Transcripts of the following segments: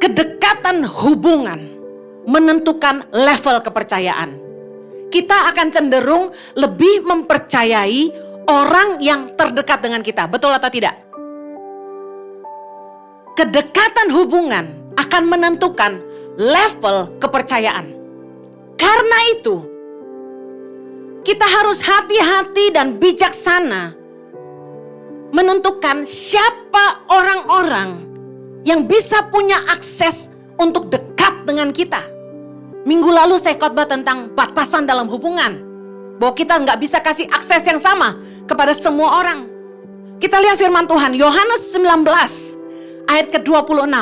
Kedekatan hubungan menentukan level kepercayaan. Kita akan cenderung lebih mempercayai orang yang terdekat dengan kita. Betul atau tidak? Kedekatan hubungan akan menentukan level kepercayaan. Karena itu, kita harus hati-hati dan bijaksana menentukan siapa orang-orang yang bisa punya akses untuk dekat dengan kita. Minggu lalu saya khotbah tentang batasan dalam hubungan. Bahwa kita nggak bisa kasih akses yang sama kepada semua orang. Kita lihat firman Tuhan, Yohanes 19 ayat ke-26.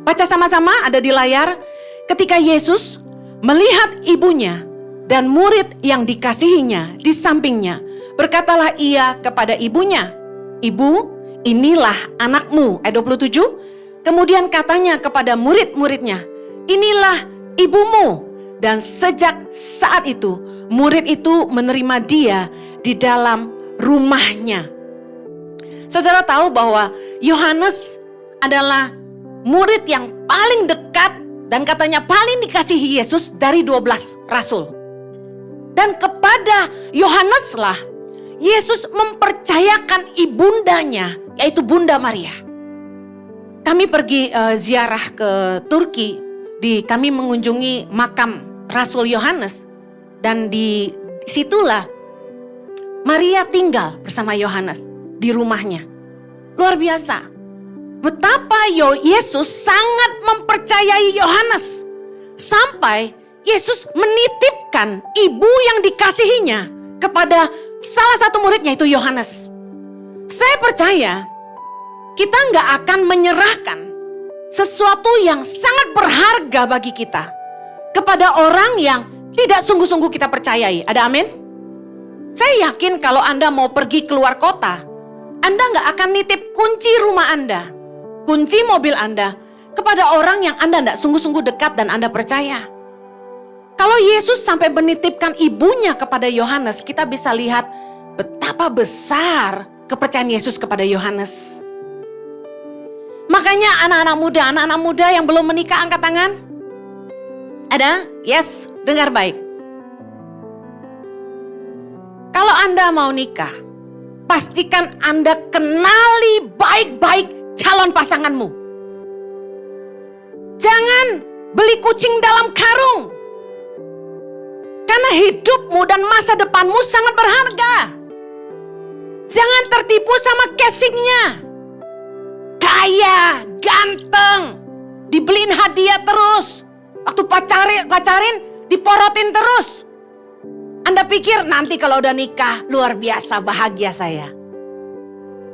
Baca sama-sama, ada di layar. Ketika Yesus melihat ibunya dan murid yang dikasihinya di sampingnya, berkatalah ia kepada ibunya, "Ibu, inilah anakmu." Ayat 27. Kemudian katanya kepada murid-muridnya, "Inilah ibumu." Dan sejak saat itu, murid itu menerima dia di dalam rumahnya. Saudara tahu bahwa Yohanes adalah murid yang paling dekat dan katanya paling dikasihi Yesus dari 12 rasul. Dan kepada Yohaneslah Yesus mempercayakan ibundanya, yaitu Bunda Maria. Kami pergi ziarah ke Turki, kami mengunjungi makam Rasul Yohanes, dan di situlah Maria tinggal bersama Yohanes di rumahnya. Luar biasa. Betapa Yesus sangat mempercayai Yohanes, sampai Yesus menitipkan ibu yang dikasihinya kepada salah satu muridnya, itu Yohanes. Saya percaya kita nggak akan menyerahkan sesuatu yang sangat berharga bagi kita kepada orang yang tidak sungguh-sungguh kita percayai. Ada amin? Saya yakin kalau Anda mau pergi keluar kota, Anda nggak akan nitip kunci rumah Anda, kunci mobil Anda kepada orang yang Anda nggak sungguh-sungguh dekat dan Anda percaya. Kalau Yesus sampai menitipkan ibunya kepada Yohanes, kita bisa lihat betapa besar kepercayaan Yesus kepada Yohanes. Makanya anak-anak muda yang belum menikah, angkat tangan. Ada? Yes, dengar baik. Kalau Anda mau nikah, pastikan Anda kenali baik-baik calon pasanganmu. Jangan beli kucing dalam karung. Karena hidupmu dan masa depanmu sangat berharga. Jangan tertipu sama casingnya. Kaya, ganteng, dibeliin hadiah terus. Waktu pacarin, diporotin terus. Anda pikir nanti kalau udah nikah, luar biasa bahagia saya.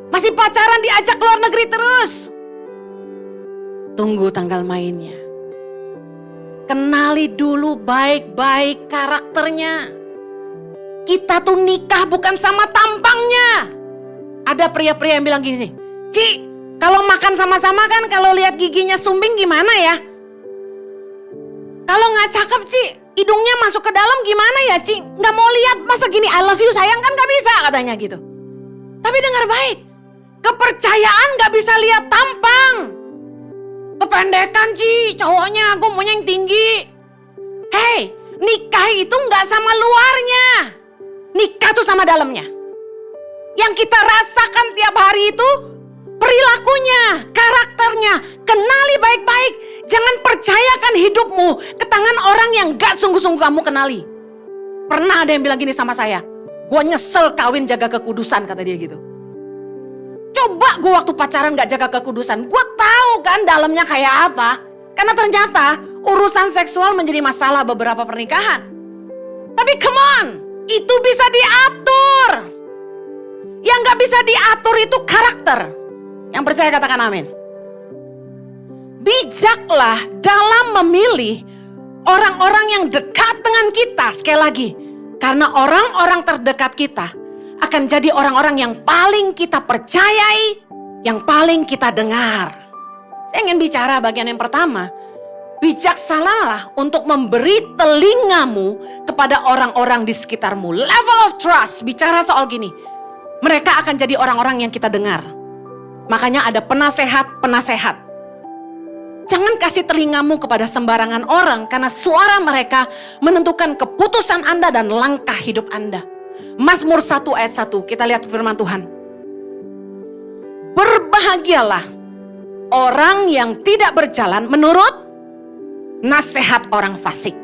Masih pacaran diajak ke luar negeri terus. Tunggu tanggal mainnya. Kenali dulu baik-baik karakternya. Kita tuh nikah bukan sama tampangnya. Ada pria-pria yang bilang gini, "Ci, kalau makan sama-sama kan kalau lihat giginya sumbing gimana ya? Kalau nggak cakep, Ci, hidungnya masuk ke dalam gimana ya, Ci? Nggak mau lihat, masa gini I love you sayang kan nggak bisa," katanya gitu. Tapi dengar baik, kepercayaan nggak bisa lihat tampang. Kependekan, Ci, cowoknya, gue maunya yang tinggi. Hei, nikah itu nggak sama luarnya. Nikah tuh sama dalamnya. Yang kita rasakan tiap hari itu perilakunya, karakternya. Kenali baik-baik. Jangan percayakan hidupmu ke tangan orang yang gak sungguh-sungguh kamu kenali. Pernah ada yang bilang gini sama saya, "Gue nyesel kawin jaga kekudusan," kata dia gitu. Coba gue waktu pacaran gak jaga kekudusan, gue tahu kan dalamnya kayak apa. Karena ternyata urusan seksual menjadi masalah beberapa pernikahan. Tapi come on, itu bisa diatur. Yang gak bisa diatur itu karakter. Yang percaya katakan amin. Bijaklah dalam memilih orang-orang yang dekat dengan kita. Sekali lagi, karena orang-orang terdekat kita akan jadi orang-orang yang paling kita percayai, yang paling kita dengar. Saya ingin bicara bagian yang pertama. Bijaksanalah untuk memberi telingamu kepada orang-orang di sekitarmu. Level of trust, bicara soal gini. Mereka akan jadi orang-orang yang kita dengar. Makanya ada penasehat-penasehat. Jangan kasih telingamu kepada sembarangan orang, karena suara mereka menentukan keputusan Anda dan langkah hidup Anda. Mazmur 1 ayat 1, kita lihat firman Tuhan. Berbahagialah orang yang tidak berjalan menurut nasihat orang fasik,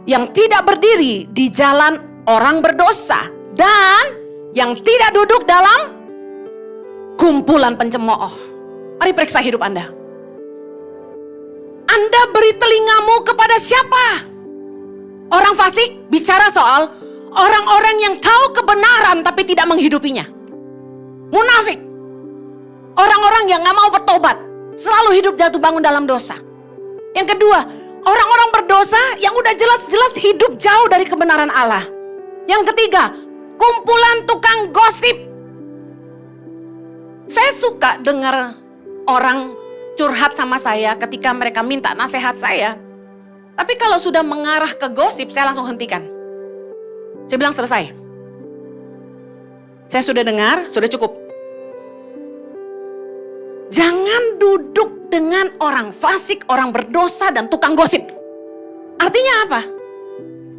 yang tidak berdiri di jalan orang berdosa, dan yang tidak duduk dalam kumpulan pencemooh. Mari periksa hidup Anda. Anda beri telingamu kepada siapa? Orang fasik bicara soal orang-orang yang tahu kebenaran tapi tidak menghidupinya. Munafik. Orang-orang yang gak mau bertobat, selalu hidup jatuh bangun dalam dosa. Yang kedua, orang-orang berdosa yang udah jelas-jelas hidup jauh dari kebenaran Allah. Yang ketiga, kumpulan tukang gosip. Saya suka dengar orang curhat sama saya ketika mereka minta nasihat saya. Tapi kalau sudah mengarah ke gosip, saya langsung hentikan. Saya bilang selesai. Saya sudah dengar, sudah cukup. Jangan duduk dengan orang fasik, orang berdosa, dan tukang gosip. Artinya apa?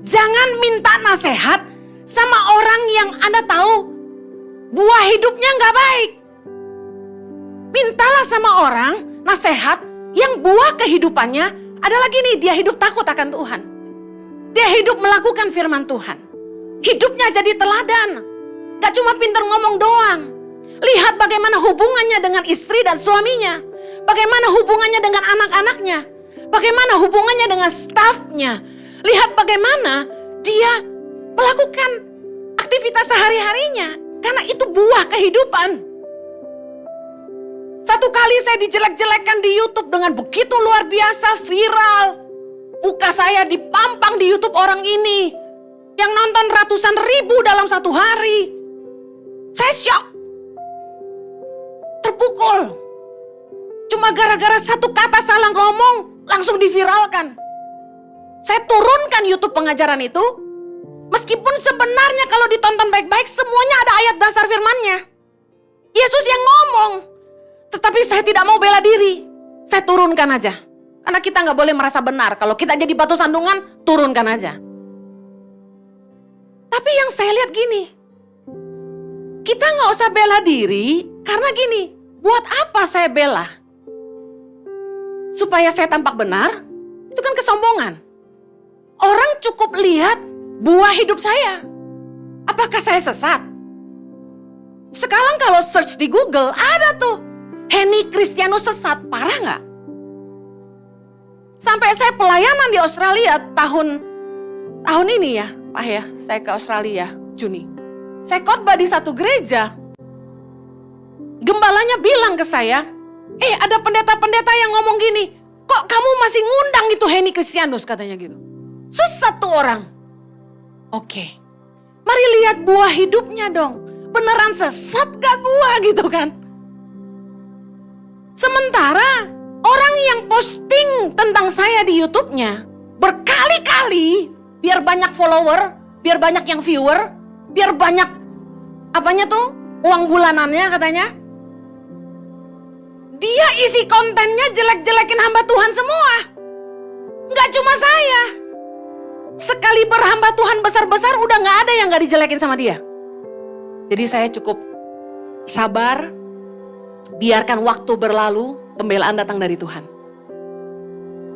Jangan minta nasihat sama orang yang Anda tahu buah hidupnya nggak baik. Mintalah sama orang nasihat yang buah kehidupannya adalah gini, dia hidup takut akan Tuhan. Dia hidup melakukan firman Tuhan. Hidupnya jadi teladan. Gak cuma pintar ngomong doang. Lihat bagaimana hubungannya dengan istri dan suaminya. Bagaimana hubungannya dengan anak-anaknya. Bagaimana hubungannya dengan stafnya. Lihat bagaimana dia melakukan aktivitas sehari-harinya. Karena itu buah kehidupan. Satu kali saya dijelek-jelekkan di YouTube dengan begitu luar biasa viral. Muka saya dipampang di YouTube orang ini. Yang nonton ratusan ribu dalam satu hari. Saya syok. Terpukul. Cuma gara-gara satu kata salah ngomong, langsung diviralkan. Saya turunkan YouTube pengajaran itu. Meskipun sebenarnya kalau ditonton baik-baik, semuanya ada ayat dasar firman-Nya. Yesus yang ngomong. Tetapi saya tidak mau bela diri. Saya turunkan aja. Karena kita nggak boleh merasa benar. Kalau kita jadi batu sandungan, turunkan aja. Tapi yang saya lihat gini. Kita nggak usah bela diri. Karena gini. Buat apa saya bela? Supaya saya tampak benar? Itu kan kesombongan. Orang cukup lihat buah hidup saya. Apakah saya sesat? Sekarang kalau search di Google, ada tuh. Henny Kristianus sesat, parah nggak? Sampai saya pelayanan di Australia tahun ini ya, Pak ya, saya ke Australia Juni. Saya khotbah di satu gereja. Gembalanya bilang ke saya, ada pendeta-pendeta yang ngomong gini, kok kamu masih ngundang itu Henny Kristianus, katanya gitu. Sesat tuh orang. Oke, mari lihat buah hidupnya dong. Beneran sesat gak gua gitu kan? Sementara orang yang posting tentang saya di YouTube-nya berkali-kali biar banyak follower, biar banyak yang viewer, biar banyak apanya tuh uang bulanannya katanya. Dia isi kontennya jelek-jelekin hamba Tuhan semua. Nggak cuma saya. Sekali berhamba Tuhan besar-besar udah nggak ada yang nggak dijelekin sama dia. Jadi saya cukup sabar. Biarkan waktu berlalu, pembelaan datang dari Tuhan.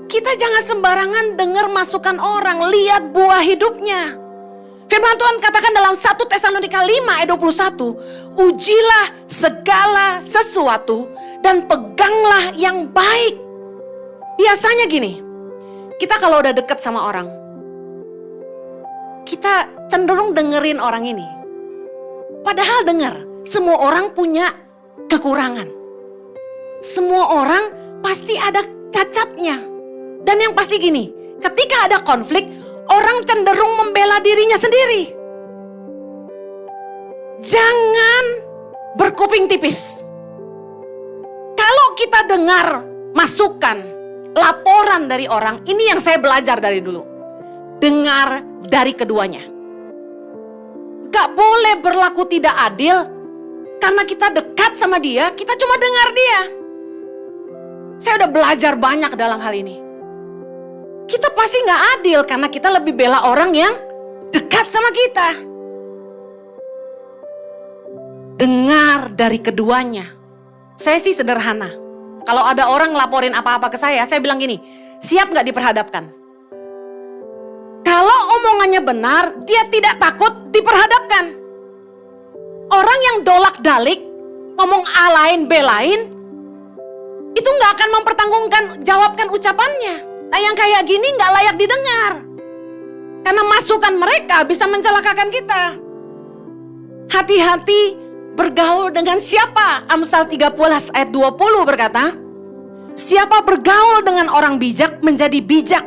Kita jangan sembarangan dengar masukan orang, lihat buah hidupnya. Firman Tuhan katakan dalam 1 Tesalonika 5 ayat 21, ujilah segala sesuatu dan peganglah yang baik. Biasanya gini, kita kalau udah deket sama orang, kita cenderung dengerin orang ini. Padahal dengar, semua orang punya kekurangan. Semua orang pasti ada cacatnya. Dan yang pasti gini, ketika ada konflik, orang cenderung membela dirinya sendiri. Jangan berkuping tipis. Kalau kita dengar masukan, laporan dari orang, ini yang saya belajar dari dulu. Dengar dari keduanya. Gak boleh berlaku tidak adil. Karena kita dekat sama dia, kita cuma dengar dia. Saya udah belajar banyak dalam hal ini. Kita pasti nggak adil karena kita lebih bela orang yang dekat sama kita. Dengar dari keduanya. Saya sih sederhana. Kalau ada orang ngelaporin apa-apa ke saya bilang gini, siap nggak diperhadapkan? Kalau omongannya benar, dia tidak takut diperhadapkan. Orang yang dolak-dalik, ngomong A lain, B lain, itu nggak akan jawabkan ucapannya. Nah yang kayak gini nggak layak didengar. Karena masukan mereka bisa mencelakakan kita. Hati-hati bergaul dengan siapa? Amsal 13 ayat 20 berkata, siapa bergaul dengan orang bijak menjadi bijak.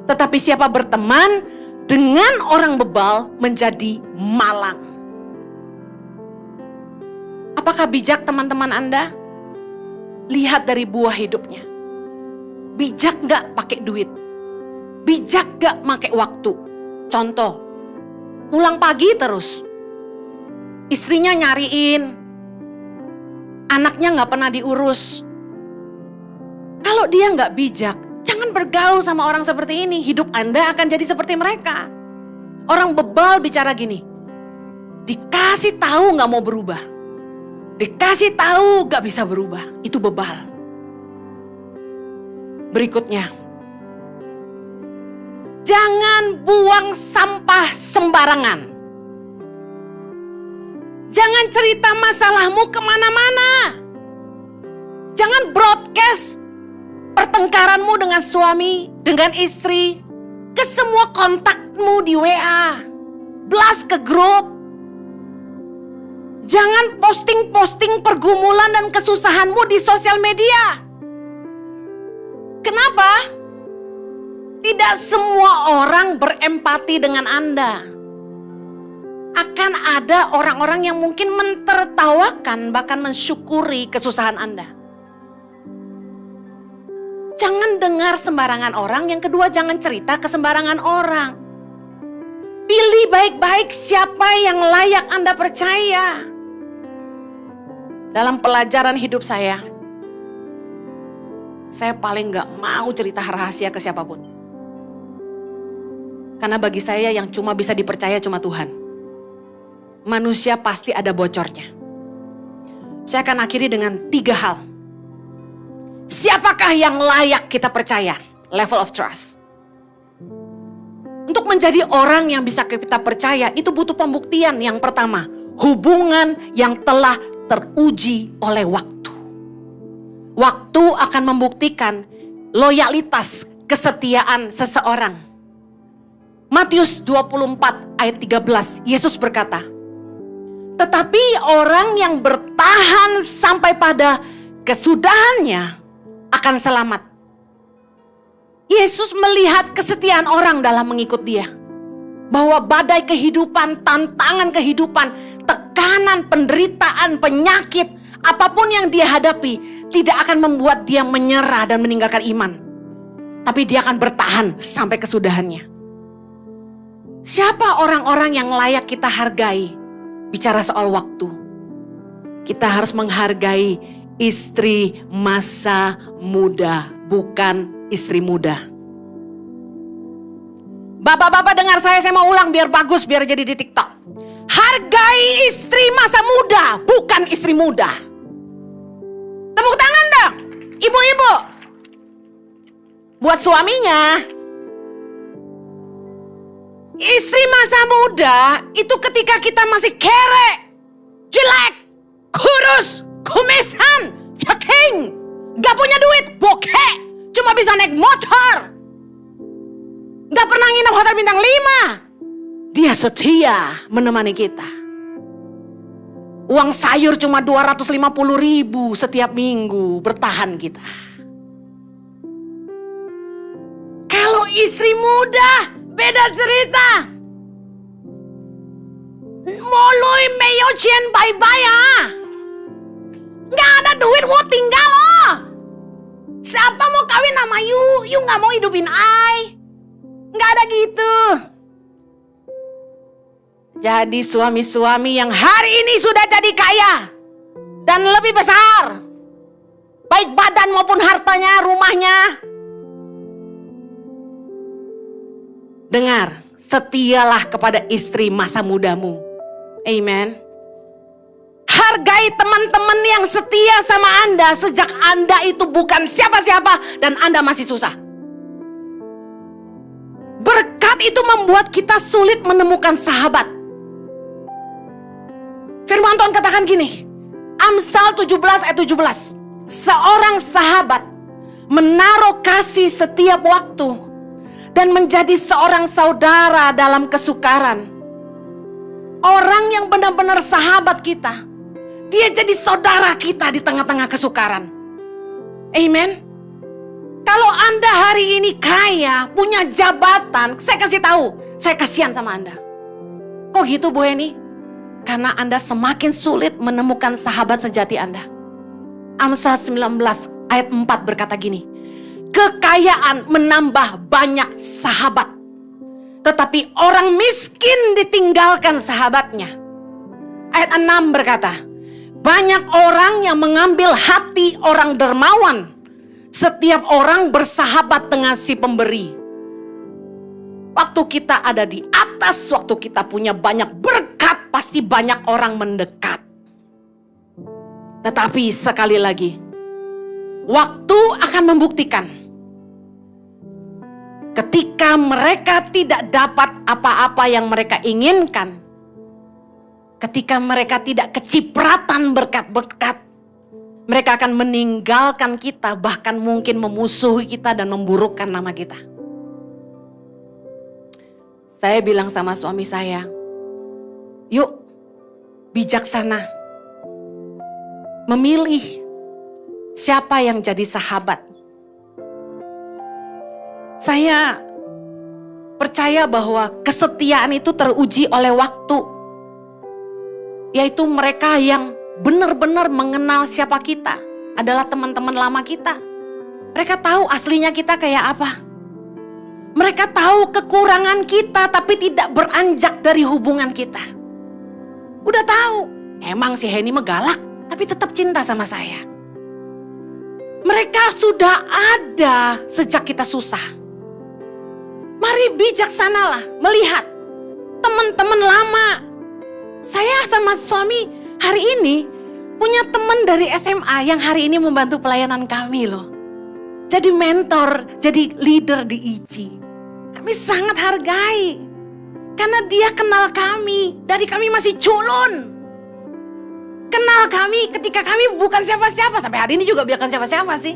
Tetapi siapa berteman dengan orang bebal menjadi malang. Apakah bijak teman-teman Anda? Lihat dari buah hidupnya. Bijak gak pakai duit? Bijak gak pakai waktu? Contoh, pulang pagi terus. Istrinya nyariin. Anaknya gak pernah diurus. Kalau dia gak bijak, jangan bergaul sama orang seperti ini. Hidup Anda akan jadi seperti mereka. Orang bebal bicara gini, dikasih tahu gak mau berubah. Dikasih tahu gak bisa berubah. Itu bebal. Berikutnya, jangan buang sampah sembarangan. Jangan cerita masalahmu kemana-mana. Jangan broadcast pertengkaranmu dengan suami, dengan istri, ke semua kontakmu di WA. Blast ke grup. Jangan posting-posting pergumulan dan kesusahanmu di sosial media. Kenapa? Tidak semua orang berempati dengan Anda. Akan ada orang-orang yang mungkin mentertawakan, bahkan mensyukuri kesusahan Anda. Jangan dengar sembarangan orang. Yang kedua, jangan cerita ke sembarangan orang. Pilih baik-baik siapa yang layak Anda percaya. Dalam pelajaran hidup saya paling gak mau cerita rahasia ke siapapun. Karena bagi saya yang cuma bisa dipercaya cuma Tuhan. Manusia pasti ada bocornya. Saya akan akhiri dengan 3 hal. Siapakah yang layak kita percaya? Level of trust. Untuk menjadi orang yang bisa kita percaya, itu butuh pembuktian. Yang pertama, hubungan yang telah teruji oleh waktu. Waktu akan membuktikan loyalitas, kesetiaan seseorang. Matius 24 ayat 13, Yesus berkata, tetapi orang yang bertahan sampai pada kesudahannya akan selamat. Yesus melihat kesetiaan orang dalam mengikut dia. Bahwa badai kehidupan, tantangan kehidupan, tekanan, penderitaan, penyakit, apapun yang dia hadapi, tidak akan membuat dia menyerah dan meninggalkan iman. Tapi dia akan bertahan sampai kesudahannya. Siapa orang-orang yang layak kita hargai? Bicara soal waktu. Kita harus menghargai istri masa muda, bukan istri muda. Bapak-bapak dengar saya mau ulang biar bagus, biar jadi di TikTok. Hargai istri masa muda, bukan istri muda. Tepuk tangan dong, ibu-ibu. Buat suaminya. Istri masa muda itu ketika kita masih kere, jelek, kurus, kumisan, ceking, gak punya duit, bokeh, cuma bisa naik motor, gak pernah nginep hotel bintang 5. Dia setia menemani kita. Uang sayur cuma 250.000 setiap minggu, bertahan kita. Kalau istri muda, beda cerita. Moloi meyo cien bye-bye ah. Gak ada duit, wo tinggal loh. Siapa mau kawin sama you gak mau hidupin I. Gak ada gitu. Jadi suami-suami yang hari ini sudah jadi kaya dan lebih besar, baik badan maupun hartanya, rumahnya. Dengar, setialah kepada istri masa mudamu. Amen. Hargai teman-teman yang setia sama Anda sejak Anda itu bukan siapa-siapa dan Anda masih susah. Berkat itu membuat kita sulit menemukan sahabat. Firman Tuhan katakan gini, Amsal 17 ayat 17. Seorang sahabat menaruh kasih setiap waktu dan menjadi seorang saudara dalam kesukaran. Orang yang benar-benar sahabat kita, dia jadi saudara kita di tengah-tengah kesukaran. Amen. Kalau Anda hari ini kaya, punya jabatan, saya kasih tahu, saya kasihan sama Anda. Kok gitu Bu Eni? Karena Anda semakin sulit menemukan sahabat sejati Anda. Amsal 19 ayat 4 berkata gini, kekayaan menambah banyak sahabat, tetapi orang miskin ditinggalkan sahabatnya. Ayat 6 berkata, banyak orang yang mengambil hati orang dermawan. Setiap orang bersahabat dengan si pemberi. Waktu kita ada di atas, waktu kita punya banyak berkat, pasti banyak orang mendekat. Tetapi sekali lagi, waktu akan membuktikan. Ketika mereka tidak dapat apa-apa yang mereka inginkan, ketika mereka tidak kecipratan berkat-berkat, mereka akan meninggalkan kita, bahkan mungkin memusuhi kita dan memburukkan nama kita. Saya bilang sama suami saya, yuk bijaksana, memilih siapa yang jadi sahabat. Saya percaya bahwa kesetiaan itu teruji oleh waktu. Yaitu mereka yang benar-benar mengenal siapa kita adalah teman-teman lama kita. Mereka tahu aslinya kita kayak apa. Mereka tahu kekurangan kita tapi tidak beranjak dari hubungan kita. Udah tahu, emang si Henny megalak tapi tetap cinta sama saya. Mereka sudah ada sejak kita susah. Mari bijaksanalah melihat teman-teman lama. Saya sama suami hari ini punya teman dari SMA yang hari ini membantu pelayanan kami loh. Jadi mentor, jadi leader di IC. Kami sangat hargai. Karena dia kenal kami dari kami masih culun. Kenal kami ketika kami bukan siapa-siapa. Sampai hari ini juga bukan siapa-siapa sih.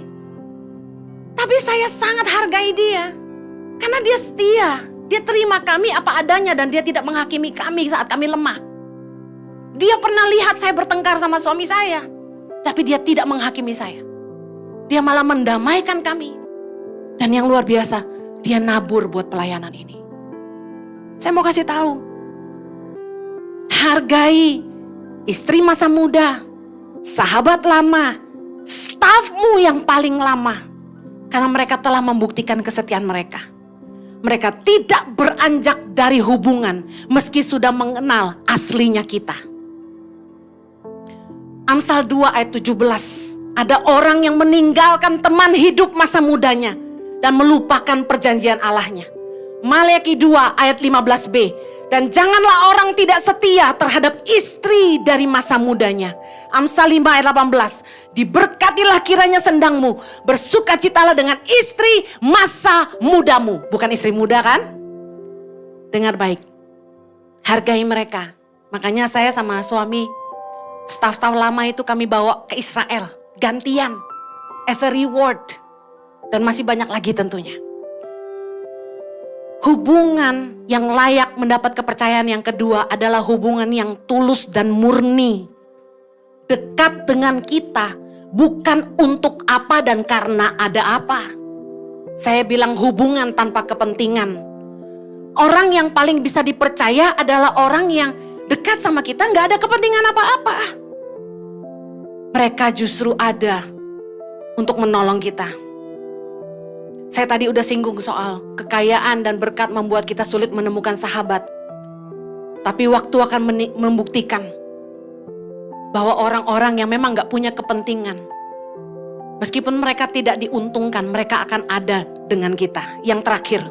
Tapi saya sangat hargai dia. Karena dia setia. Dia terima kami apa adanya dan dia tidak menghakimi kami saat kami lemah. Dia pernah lihat saya bertengkar sama suami saya. Tapi dia tidak menghakimi saya. Dia malah mendamaikan kami. Dan yang luar biasa, dia nabur buat pelayanan ini. Saya mau kasih tahu. Hargai istri masa muda, sahabat lama, stafmu yang paling lama. Karena mereka telah membuktikan kesetiaan mereka. Mereka tidak beranjak dari hubungan meski sudah mengenal aslinya kita. Amsal 2 ayat 17. Ada orang yang meninggalkan teman hidup masa mudanya dan melupakan perjanjian Allahnya. Maleakhi 2 ayat 15b. Dan janganlah orang tidak setia terhadap istri dari masa mudanya. Amsal 5 ayat 18. Diberkatilah kiranya sendangmu, bersukacitalah dengan istri masa mudamu. Bukan istri muda kan? Dengar baik. Hargai mereka. Makanya saya sama suami, staf-staf lama itu kami bawa ke Israel. Gantian. As a reward. Dan masih banyak lagi tentunya. Hubungan yang layak mendapat kepercayaan yang kedua adalah hubungan yang tulus dan murni. Dekat dengan kita bukan untuk apa dan karena ada apa. Saya bilang hubungan tanpa kepentingan. Orang yang paling bisa dipercaya adalah orang yang dekat sama kita gak ada kepentingan apa-apa. Mereka justru ada untuk menolong kita. Saya tadi udah singgung soal kekayaan dan berkat membuat kita sulit menemukan sahabat. Tapi waktu akan membuktikan bahwa orang-orang yang memang gak punya kepentingan, Meskipun mereka tidak diuntungkan, mereka akan ada dengan kita. Yang terakhir,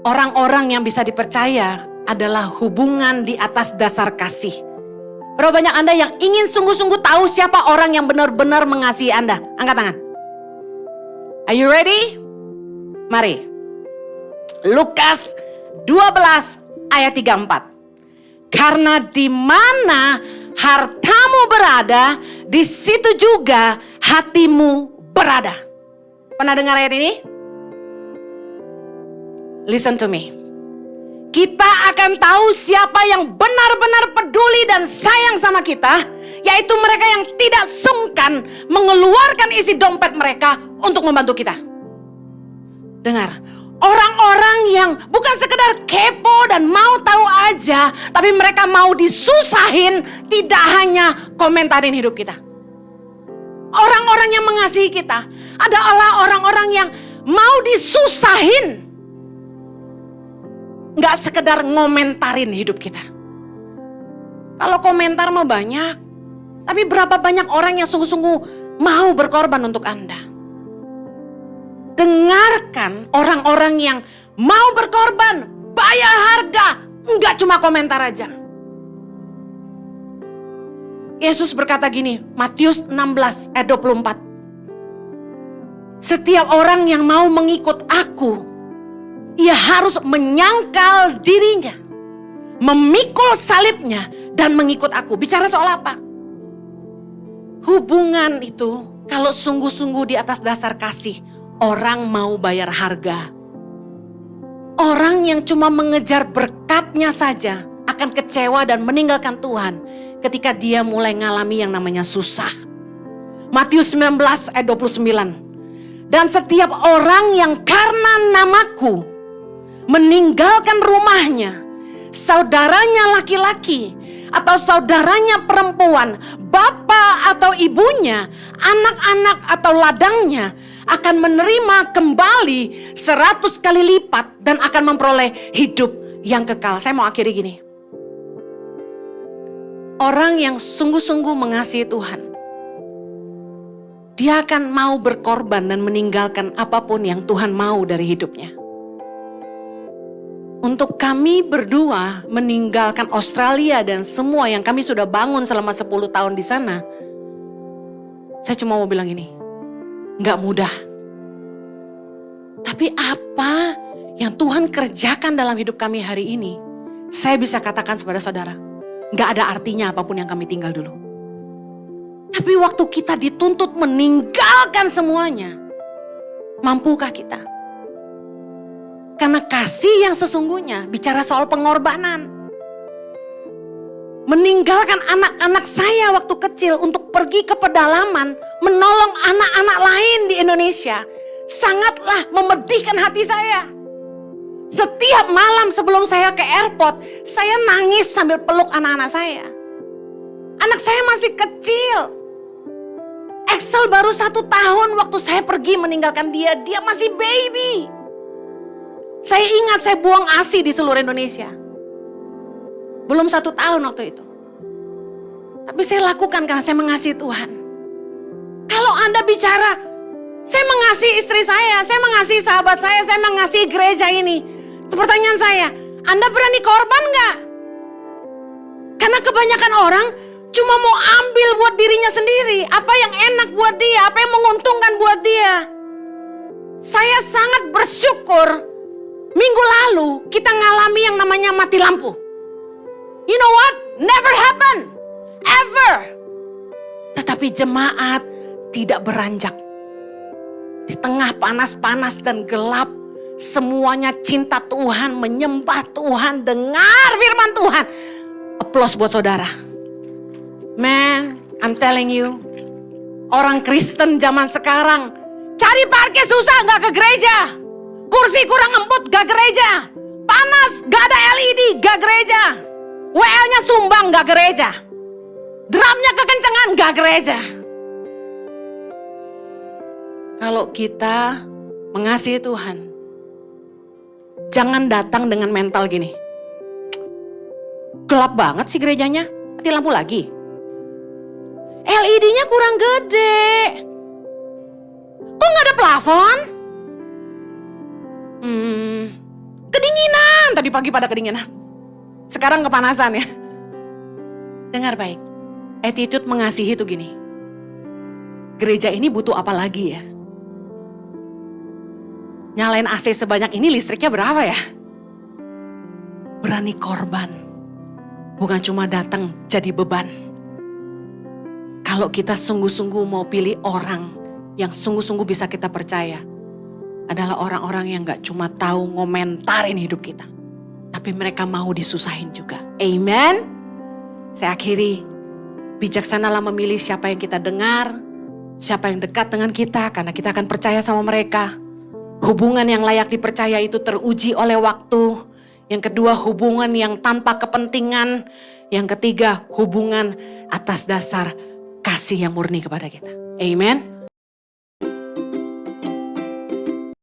orang-orang yang bisa dipercaya adalah hubungan di atas dasar kasih. Berapa banyak Anda yang ingin sungguh-sungguh tahu siapa orang yang benar-benar mengasihi Anda? Angkat tangan. Are you ready? Mari. Lukas 12 ayat 34. Karena di mana hartamu berada, di situ juga hatimu berada. Pernah dengar ayat ini? Listen to me. Kita akan tahu siapa yang benar-benar peduli dan sayang sama kita, yaitu mereka yang tidak sungkan mengeluarkan isi dompet mereka untuk membantu kita. Dengar, orang-orang yang bukan sekedar kepo dan mau tahu aja, tapi mereka mau disusahin, tidak hanya komentarin hidup kita. Orang-orang yang mengasihi kita adalah orang-orang yang mau disusahin, nggak sekedar ngomentarin hidup kita. Kalau komentar mah banyak, tapi berapa banyak orang yang sungguh-sungguh mau berkorban untuk Anda? Dengarkan orang-orang yang mau berkorban, bayar harga, nggak cuma komentar aja. Yesus berkata gini, Matius 16 ayat 24. Setiap orang yang mau mengikut aku, ia harus menyangkal dirinya, memikul salibnya, dan mengikut aku. Bicara soal apa? Hubungan itu kalau sungguh-sungguh di atas dasar kasih, orang mau bayar harga. Orang yang cuma mengejar berkatnya saja akan kecewa dan meninggalkan Tuhan ketika dia mulai ngalami yang namanya susah. Matius 19 ayat 29. Dan setiap orang yang karena namaku meninggalkan rumahnya, saudaranya laki-laki atau saudaranya perempuan, bapak atau ibunya, anak-anak atau ladangnya, akan menerima kembali 100 kali lipat dan akan memperoleh hidup yang kekal. Saya mau akhiri gini. Orang yang sungguh-sungguh mengasihi Tuhan, dia akan mau berkorban dan meninggalkan apapun yang Tuhan mau dari hidupnya. Untuk kami berdua meninggalkan Australia dan semua yang kami sudah bangun selama 10 tahun di sana, saya cuma mau bilang ini, nggak mudah. Tapi apa yang Tuhan kerjakan dalam hidup kami hari ini, saya bisa katakan kepada saudara, nggak ada artinya apapun yang kami tinggal dulu. Tapi waktu kita dituntut meninggalkan semuanya, mampukah kita? Karena kasih yang sesungguhnya bicara soal pengorbanan. Meninggalkan anak-anak saya waktu kecil untuk pergi ke pedalaman, menolong anak-anak lain di Indonesia, sangatlah memedihkan hati saya. Setiap malam sebelum saya ke airport, saya nangis sambil peluk anak-anak saya. Anak saya masih kecil. Axel baru 1 tahun waktu saya pergi meninggalkan dia, dia masih baby. Saya ingat saya buang ASI di seluruh Indonesia. Belum 1 tahun waktu itu. Tapi saya lakukan karena saya mengasihi Tuhan. Kalau Anda bicara, saya mengasihi istri saya mengasihi sahabat saya mengasihi gereja ini. Pertanyaan saya, Anda berani korban gak? Karena kebanyakan orang cuma mau ambil buat dirinya sendiri. Apa yang enak buat dia, apa yang menguntungkan buat dia. Saya sangat bersyukur minggu lalu kita ngalami yang namanya mati lampu. You know what? Never happen. Ever. Tetapi jemaat tidak beranjak. Di tengah panas-panas dan gelap, semuanya cinta Tuhan, menyembah Tuhan, dengar firman Tuhan. Applause buat saudara. Man, I'm telling you, orang Kristen zaman sekarang cari parkir susah gak ke gereja. Kursi kurang empuk gak gereja. Panas gak ada LED gak gereja. WL-nya sumbang gak gereja. Drumnya kekencengan gak gereja. Kalau kita mengasihi Tuhan, jangan datang dengan mental gini. Gelap banget sih gerejanya, mati lampu lagi. LED-nya kurang gede. plafon? Kedinginan, tadi pagi pada kedinginan. Sekarang kepanasan ya. Dengar baik, attitude mengasihi itu gini. Gereja ini butuh apa lagi ya? Nyalain AC sebanyak ini listriknya berapa ya? Berani korban. Bukan cuma datang jadi beban. Kalau kita sungguh-sungguh mau pilih orang yang sungguh-sungguh bisa kita percaya, adalah orang-orang yang gak cuma tahu ngomentarin hidup kita, tapi mereka mau disusahin juga. Amen. Saya akhiri, bijaksanalah memilih siapa yang kita dengar, siapa yang dekat dengan kita, karena kita akan percaya sama mereka. Hubungan yang layak dipercaya itu teruji oleh waktu. Yang kedua, hubungan yang tanpa kepentingan. Yang ketiga, hubungan atas dasar kasih yang murni kepada kita. Amen.